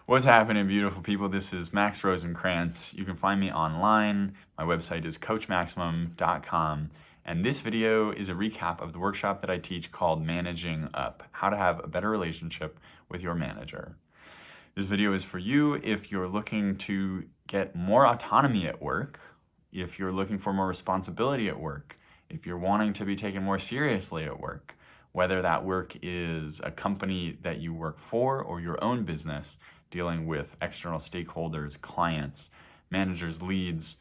What's happening, beautiful people? This is Max Rosenkrantz. You can find me online. My website is coachmaximum.com. And this video is a recap of the workshop that I teach called Managing Up, how to have a better relationship with your manager. This video is for you if you're looking to get more autonomy at work, if you're looking for more responsibility at work, if you're wanting to be taken more seriously at work, whether that work is a company that you work for or your own business, dealing with external stakeholders, clients, managers, leads,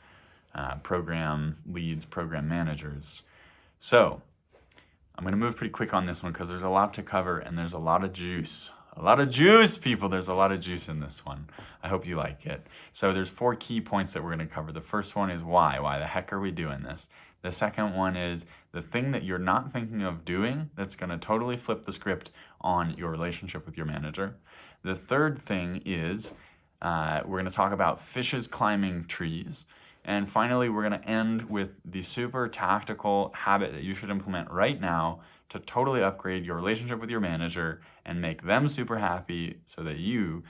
program leads, program managers. So I'm going to move pretty quick on this one because there's a lot to cover and there's a lot of juice. A lot of juice, people. There's a lot of juice in this one. I hope you like it. So there's 4 key points that we're going to cover. The first one is why. Why the heck are we doing this? The second one is the thing that you're not thinking of doing that's going to totally flip the script on your relationship with your manager. The third thing is we're going to talk about fishes climbing trees. And finally, we're going to end with the super tactical habit that you should implement right now to totally upgrade your relationship with your manager and make them super happy so that you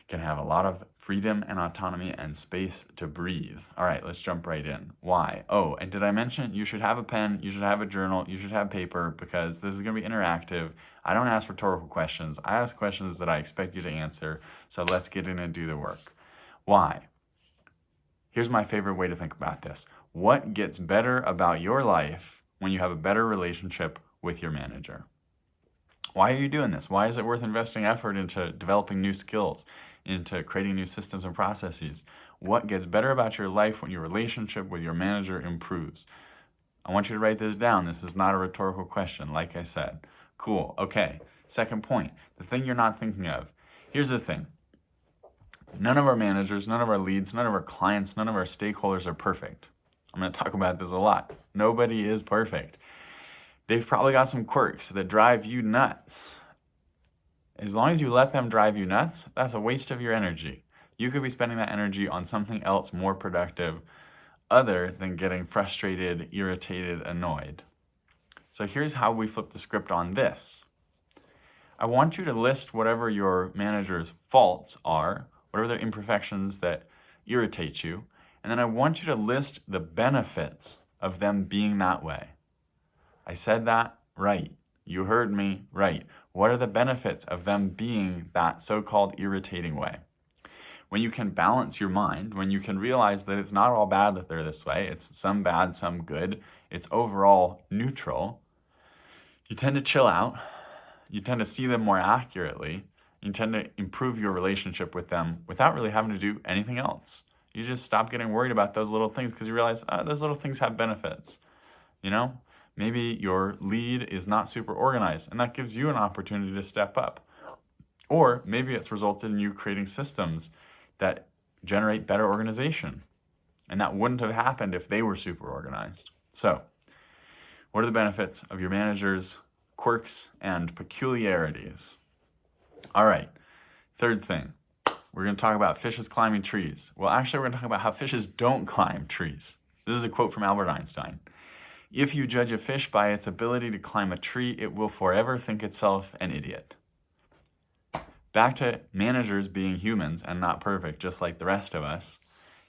can have a lot of freedom and autonomy and space to breathe. All right, let's jump right in. Why? Oh, and did I mention you should have a pen, you should have a journal, you should have paper, because this is going to be interactive. I don't ask rhetorical questions. I ask questions that I expect you to answer. So let's get in and do the work. Why? Here's my favorite way to think about this. What gets better about your life when you have a better relationship with your manager? Why are you doing this? Why is it worth investing effort into developing new skills, into creating new systems and processes? What gets better about your life when your relationship with your manager improves? I want you to write this down. This is not a rhetorical question, like I said. Cool. Okay. Second point, the thing you're not thinking of. Here's the thing. None of our managers, none of our leads, none of our clients, none of our stakeholders are perfect. I'm going to talk about this a lot. Nobody is perfect. They've probably got some quirks that drive you nuts. As long as you let them drive you nuts, that's a waste of your energy. You could be spending that energy on something else more productive other than getting frustrated, irritated, annoyed. So here's how we flip the script on this. I want you to list whatever your manager's faults are, whatever their imperfections that irritate you, and then I want you to list the benefits of them being that way. I said that right. You heard me right. What are the benefits of them being that so-called irritating way? When you can balance your mind, when you can realize that it's not all bad that they're this way, it's some bad, some good, it's overall neutral, you tend to chill out, you tend to see them more accurately, you tend to improve your relationship with them without really having to do anything else. You just stop getting worried about those little things because you realize those little things have benefits, you know? Maybe your lead is not super organized, and that gives you an opportunity to step up. Or maybe it's resulted in you creating systems that generate better organization, and that wouldn't have happened if they were super organized. So, what are the benefits of your manager's quirks and peculiarities? All right, third thing, we're going to talk about fishes climbing trees. Well, actually, we're going to talk about how fishes don't climb trees. This is a quote from Albert Einstein. If you judge a fish by its ability to climb a tree, it will forever think itself an idiot. Back to managers being humans and not perfect, just like the rest of us.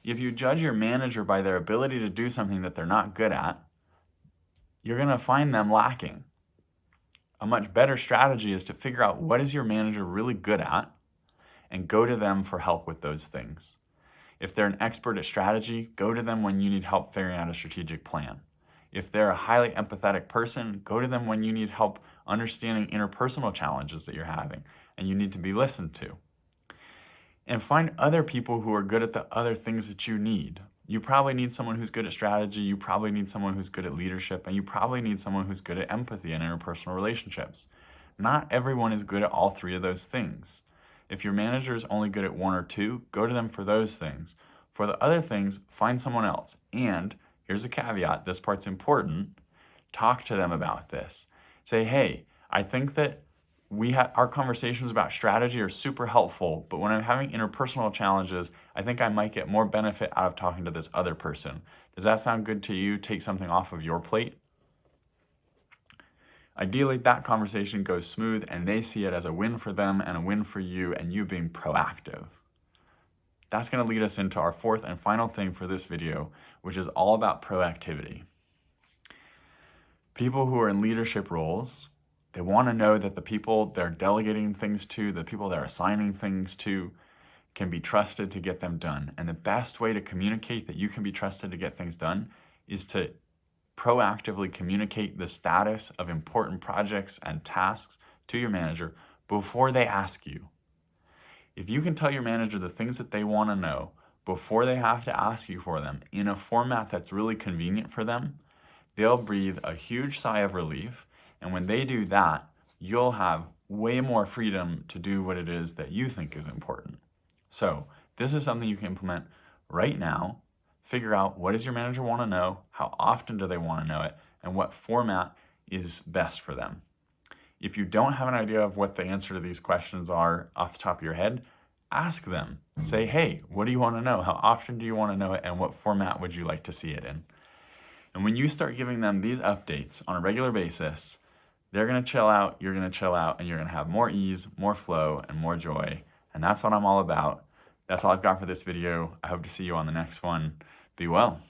If you judge your manager by their ability to do something that they're not good at, you're going to find them lacking. A much better strategy is to figure out what is your manager really good at and go to them for help with those things. If they're an expert at strategy, go to them when you need help figuring out a strategic plan. If they're a highly empathetic person, go to them when you need help understanding interpersonal challenges that you're having and you need to be listened to. And find other people who are good at the other things that you need. You probably need someone who's good at strategy, you probably need someone who's good at leadership, and you probably need someone who's good at empathy and interpersonal relationships. Not everyone is good at all 3 of those things. If your manager is only good at 1 or 2, go to them for those things. For the other things, find someone else. And here's a caveat, this part's important. Talk to them about this. Say, hey, I think that our conversations about strategy are super helpful, but when I'm having interpersonal challenges, I think I might get more benefit out of talking to this other person. Does that sound good to you? Take something off of your plate. Ideally, that conversation goes smooth and they see it as a win for them and a win for you and you being proactive. That's going to lead us into our fourth and final thing for this video, which is all about proactivity. People who are in leadership roles, they want to know that the people they're delegating things to, the people they're assigning things to, can be trusted to get them done. And the best way to communicate that you can be trusted to get things done is to proactively communicate the status of important projects and tasks to your manager before they ask you. If you can tell your manager the things that they want to know before they have to ask you for them in a format that's really convenient for them, they'll breathe a huge sigh of relief. And when they do that, you'll have way more freedom to do what it is that you think is important. So this is something you can implement right now. Figure out, what does your manager want to know? How often do they want to know it? And what format is best for them? If you don't have an idea of what the answer to these questions are off the top of your head, ask them. Say, hey, what do you want to know? How often do you want to know it? And what format would you like to see it in? And when you start giving them these updates on a regular basis, they're going to chill out, you're going to chill out, and you're going to have more ease, more flow, and more joy. And that's what I'm all about. That's all I've got for this video. I hope to see you on the next one. Be well.